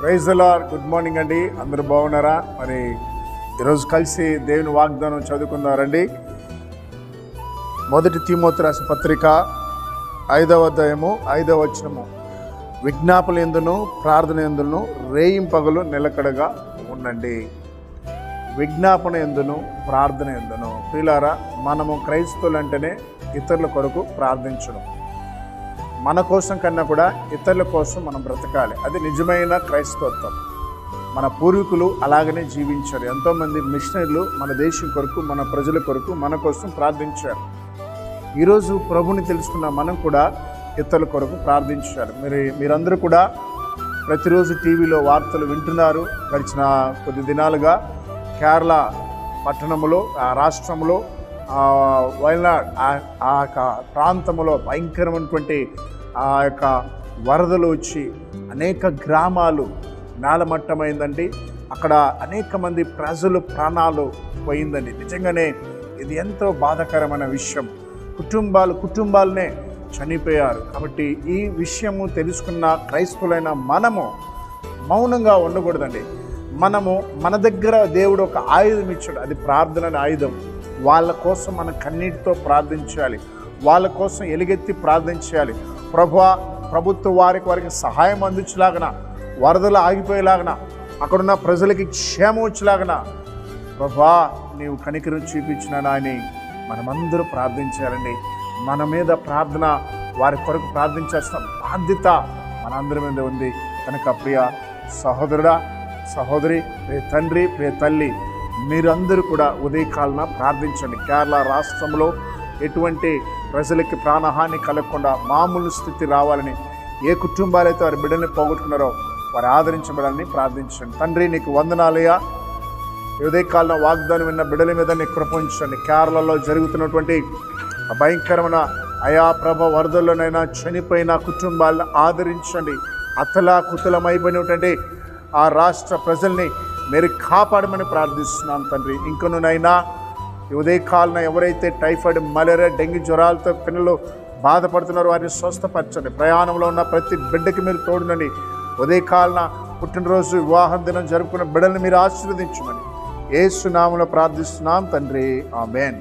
Praise the lord. Good morning అండి, అందరూ బాగున్నారా? మరి ఈరోజు కలిసి దేవుని వాగ్దానం చదువుకుందారండి. 1 తిమోతి రాసిన పత్రిక 5వ అధ్యాయము 5వ వచనము. విజ్ఞాపన యందును ప్రార్థన యందును రేయింపగలు నిలకడగా ఉండండి. విజ్ఞాపన యందును ప్రార్థన యందును. ప్రియులారా, మనము క్రైస్తవులు అంటేనే ఇతరుల కొరకు ప్రార్థించడం. మన కోసం కన్నా కూడా ఇతరుల కోసం మనం బ్రతకాలి. అది నిజమైన క్రైస్తవత్వం. మన పూర్వీకులు అలాగనే జీవించారు. ఎంతోమంది మిషనరీలు మన దేశం కొరకు, మన ప్రజల కొరకు, మన కోసం ప్రార్థించారు. ఈరోజు ప్రభుని తెలుసుకున్న మనం కూడా ఇతరుల కొరకు ప్రార్థించాలి. మీరందరూ కూడా ప్రతిరోజు టీవీలో వార్తలు వింటున్నారు. గడిచిన కొద్ది దినాలుగా కేరళ పట్టణంలో, ఆ రాష్ట్రంలో, వయనాడ్ ఆ యొక్క ప్రాంతంలో భయంకరమైనటువంటి ఆ యొక్క వరదలు వచ్చి అనేక గ్రామాలు నేలమట్టమైందండి. అక్కడ అనేక మంది ప్రజలు ప్రాణాలు పోయిందండి. నిజంగానే ఇది ఎంతో బాధాకరమైన విషయం. కుటుంబాలనే చనిపోయారు. కాబట్టి ఈ విషయము తెలుసుకున్న క్రైస్తవులైన మనము మౌనంగా ఉండకూడదండి. మన దగ్గర దేవుడు ఒక ఆయుధం ఇచ్చాడు, అది ప్రార్థన అనే ఆయుధం. వాళ్ళ కోసం మనం కన్నీటితో ప్రార్థించాలి. వాళ్ళ కోసం ఎలుగెత్తి ప్రార్థించాలి. ప్రభుత్వ వారికి సహాయం అందించలాగన, వరదలు ఆగిపోయేలాగన, అక్కడున్న ప్రజలకి క్షేమం వచ్చేలాగన ప్రభువా నీవు కనికరం చూపించినా అని మనమందరూ ప్రార్థించాలండి. మన మీద ప్రార్థన, వారి కొరకు ప్రార్థించాల్సిన బాధ్యత మనందరి మీద ఉంది. కనుక ప్రియ సహోదరుడా, సహోదరి, ప్రియ తండ్రి, ప్రియ తల్లి, మీరందరూ కూడా ఉదయకాలన ప్రార్థించండి. కేరళ రాష్ట్రంలో ఎటువంటి ప్రజలకి ప్రాణహాని కలగకుండా మామూలు స్థితి రావాలని, ఏ కుటుంబాలైతే వారి బిడ్డల్ని పోగొట్టుకున్నారో వారు ఆదరించబడాలని ప్రార్థించండి. తండ్రి నీకు వందనాలయ్యా. ఉదయకాలన వాగ్దానం విన్న బిడ్డల మీద నీ కృప ఉంచండి. కేరళలో జరుగుతున్నటువంటి భయంకరమైన అయా ప్రభ వరదల్లోనైనా చనిపోయిన కుటుంబాలను ఆదరించండి. అతలాకుతలమైపోయినటువంటి ఆ రాష్ట్ర ప్రజల్ని మీరు కాపాడమని ప్రార్థిస్తున్నాం తండ్రి. ఇంకనైనా ఉదయకాలన ఎవరైతే టైఫాయిడ్, మలేరియా, డెంగ్యూ జ్వరాలతో పిల్లలు బాధపడుతున్నారో వారిని స్వస్థపరచండి. ప్రయాణంలో ఉన్న ప్రతి బిడ్డకి మీరు తోడునండి. ఉదయకాలన పుట్టినరోజు, వివాహం దినం జరుపుకున్న బిడ్డల్ని మీరు ఆశీర్వదించమని యేసు నామములో ప్రార్థిస్తున్నాం తండ్రి. ఆమేన్.